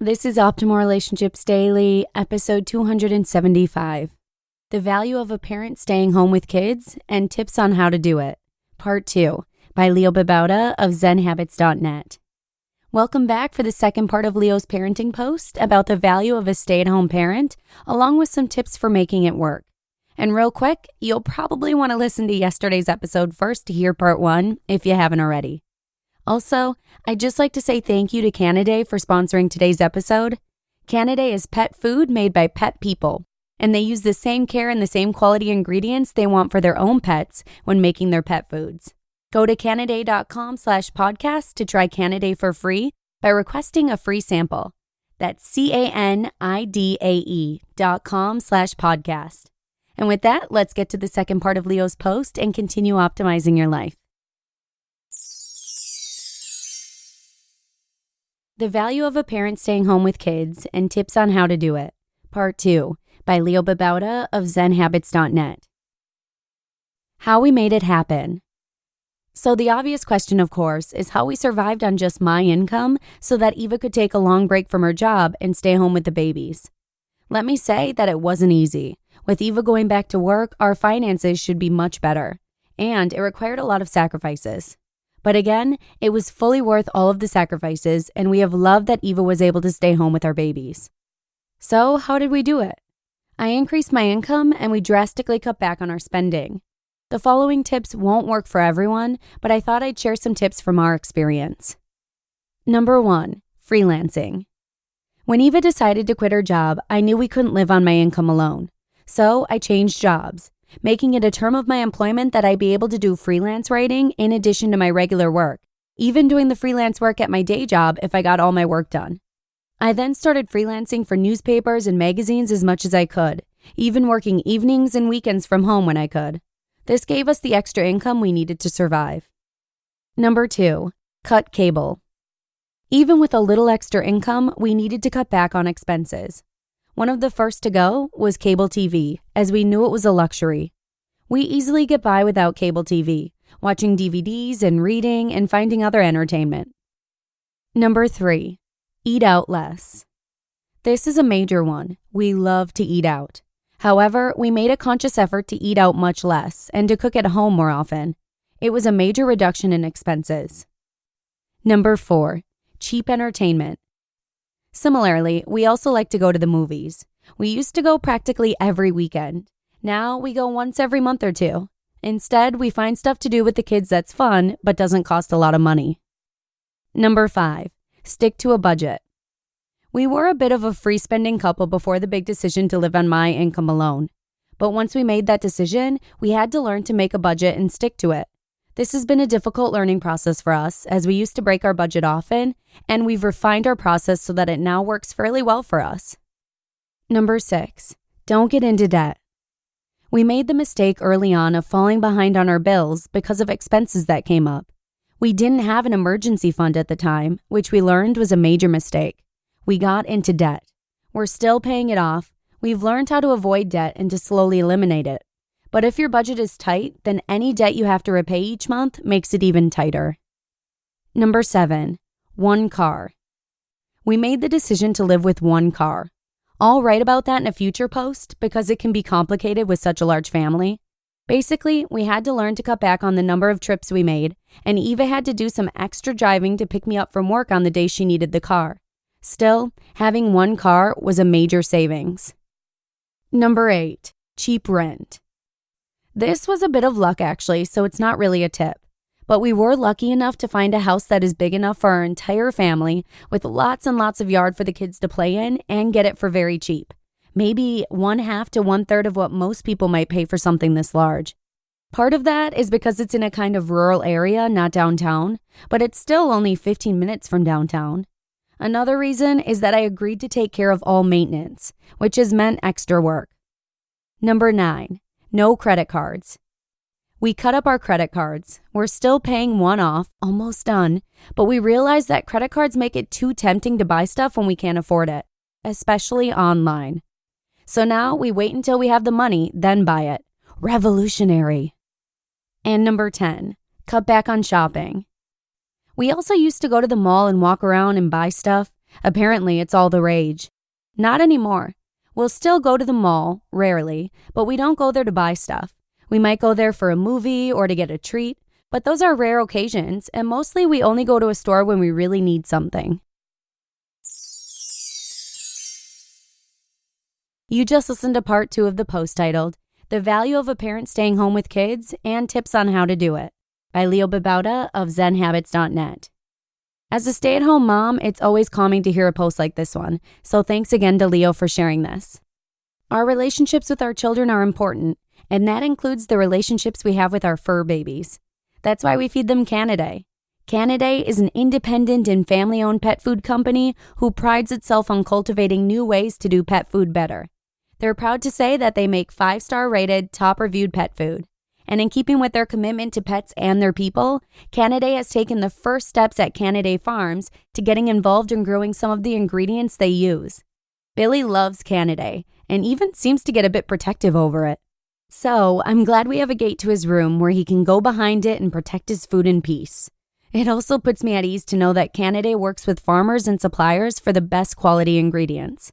This is Optimal Relationships Daily, episode 275. The Value of a Parent Staying Home with Kids and Tips on How to Do It, Part 2, by Babauta of Zen Habits, and&nbsp. Welcome back for the second part of Leo's parenting post about the value of a stay-at-home parent, along with some tips for making it work. And real quick, you'll probably want to listen to yesterday's episode first to hear part 1 if you haven't already. Also, I'd just like to say thank you to Canada for sponsoring today's episode. Canada is pet food made by pet people, and they use the same care and the same quality ingredients they want for their own pets when making their pet foods. Go to canada.com/podcast to try Canada for free by requesting a free sample. That's CANIDAE.com/podcast. And with that, let's get to the second part of Leo's post and continue optimizing your life. The Value of a Parent Staying Home with Kids and Tips on How to Do It, Part 2, by Babauta of Zen Habits, and&nbsp. How we made it happen. So the obvious question, of course, is how we survived on just my income so that Eva could take a long break from her job and stay home with the babies. Let me say that it wasn't easy. With Eva going back to work, our finances should be much better, and it required a lot of sacrifices. But again, it was fully worth all of the sacrifices, and we have loved that Eva was able to stay home with our babies. So how did we do it? I increased my income, and we drastically cut back on our spending. The following tips won't work for everyone, but I thought I'd share some tips from our experience. Number 1, freelancing. When Eva decided to quit her job, I knew we couldn't live on my income alone. So I changed jobs, making it a term of my employment that I'd be able to do freelance writing in addition to my regular work, even doing the freelance work at my day job if I got all my work done. I then started freelancing for newspapers and magazines as much as I could, even working evenings and weekends from home when I could. This gave us the extra income we needed to survive. Number 2, cut cable. Even with a little extra income, we needed to cut back on expenses. One of the first to go was cable TV, as we knew it was a luxury. We easily get by without cable TV, watching DVDs and reading and finding other entertainment. Number 3, eat out less. This is a major one. We love to eat out. However, we made a conscious effort to eat out much less and to cook at home more often. It was a major reduction in expenses. Number 4, cheap entertainment. Similarly, we also like to go to the movies. We used to go practically every weekend. Now we go once every month or two. Instead, we find stuff to do with the kids that's fun but doesn't cost a lot of money. Number 5, stick to a budget. We were a bit of a free-spending couple before the big decision to live on my income alone. But once we made that decision, we had to learn to make a budget and stick to it. This has been a difficult learning process for us, as we used to break our budget often, and we've refined our process so that it now works fairly well for us. Number 6, don't get into debt. We made the mistake early on of falling behind on our bills because of expenses that came up. We didn't have an emergency fund at the time, which we learned was a major mistake. We got into debt. We're still paying it off. We've learned how to avoid debt and to slowly eliminate it. But if your budget is tight, then any debt you have to repay each month makes it even tighter. Number 7, one car. We made the decision to live with one car. I'll write about that in a future post because it can be complicated with such a large family. Basically, we had to learn to cut back on the number of trips we made, and Eva had to do some extra driving to pick me up from work on the day she needed the car. Still, having one car was a major savings. Number 8, cheap rent. This was a bit of luck actually, so it's not really a tip. But we were lucky enough to find a house that is big enough for our entire family, with lots and lots of yard for the kids to play in, and get it for very cheap. Maybe 1/2 to 1/3 of what most people might pay for something this large. Part of that is because it's in a kind of rural area, not downtown, but it's still only 15 minutes from downtown. Another reason is that I agreed to take care of all maintenance, which has meant extra work. Number 9, no credit cards. We cut up our credit cards. We're still paying one off, almost done, but we realized that credit cards make it too tempting to buy stuff when we can't afford it, especially online. So now we wait until we have the money, then buy it. Revolutionary. And number 10, cut back on shopping. We also used to go to the mall and walk around and buy stuff, Apparently, it's all the rage. Not anymore. We'll still go to the mall, rarely, but we don't go there to buy stuff. We might go there for a movie or to get a treat, but those are rare occasions, and mostly we only go to a store when we really need something. You just listened to part 2 of the post titled, The Value of a Parent Staying Home with Kids and Tips on How to Do It, by Babauta of Zen Habits, and&nbsp. As a stay-at-home mom, it's always calming to hear a post like this one, so thanks again to Leo for sharing this. Our relationships with our children are important, and that includes the relationships we have with our fur babies. That's why we feed them Canidae. Canidae is an independent and family-owned pet food company who prides itself on cultivating new ways to do pet food better. They're proud to say that they make 5-star rated, top-reviewed pet food. And in keeping with their commitment to pets and their people, Canidae has taken the first steps at Canidae Farms to getting involved in growing some of the ingredients they use. Billy loves Canidae and even seems to get a bit protective over it. So, I'm glad we have a gate to his room where he can go behind it and protect his food in peace. It also puts me at ease to know that Canidae works with farmers and suppliers for the best quality ingredients.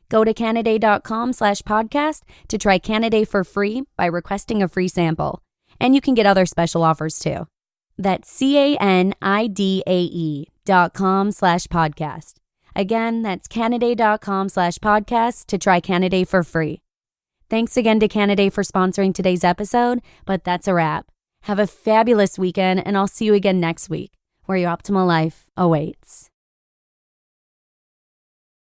Go to Canidae.com/podcast to try Canidae for free by requesting a free sample. And you can get other special offers too. That's Canidae.com/podcast. Again, that's Canidae.com/podcast to try Canidae for free. Thanks again to Canidae for sponsoring today's episode, but that's a wrap. Have a fabulous weekend, and I'll see you again next week, where your optimal life awaits.